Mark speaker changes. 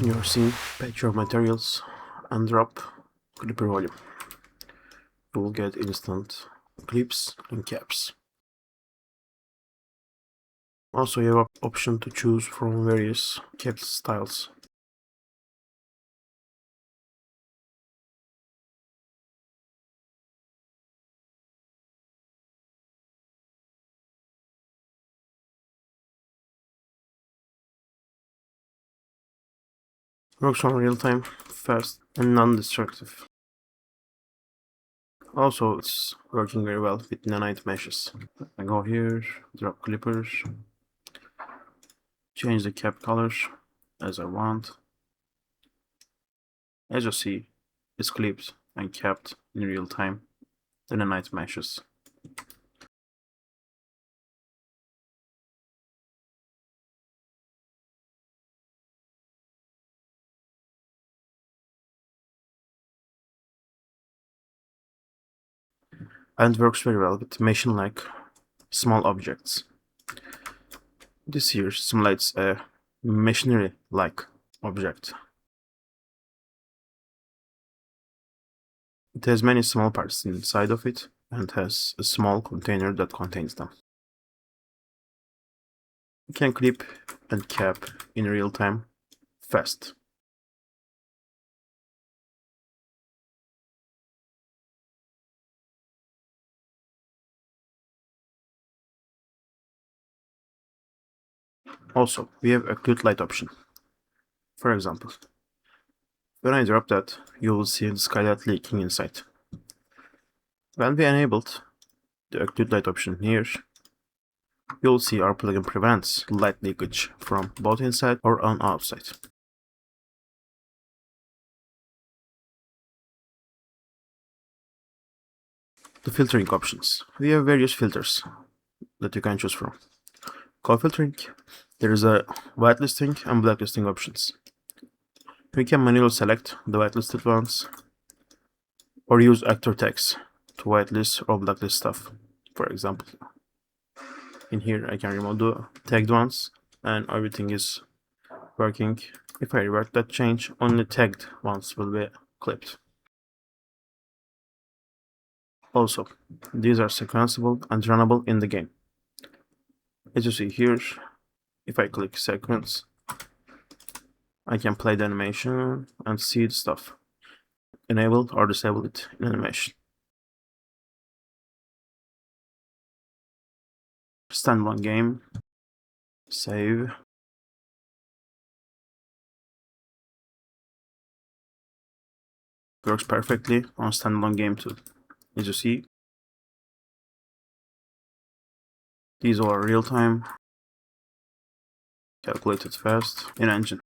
Speaker 1: In your scene, patch your materials and drop CliperVolume. You will get instant clips and caps. Also, you have an option to choose from various cap styles. Works on real-time, fast, and non-destructive. Also, it's working very well with Nanite meshes. I go here, drop clippers, change the cap colors as I want. As you see, it's clipped and capped in real time, the Nanite meshes. And works very well with machine-like small objects. This here simulates a machinery-like object. It has many small parts inside of it and has a small container that contains them. You can clip and cap in real time, fast. Also, we have a quick light option. For example, when I drop that, you will see the skylight leaking inside. When we enabled the occlude light option here, you will see our plugin prevents light leakage from both inside or on outside. The filtering options. We have various filters that you can choose from. Co-filtering, there is a whitelisting and blacklisting options. We can manually select the whitelisted ones or use actor tags to whitelist or blacklist stuff. For example, in here I can remove the tagged ones and everything is working. If I revert that change, only tagged ones will be clipped. Also, these are sequenceable and runnable in the game. As you see here, if I click sequence, I can play the animation and see the stuff. Enable or disable it in animation. Standalone game. Save. Works perfectly on standalone game too. As you see, these are real-time, calculated fast in engine.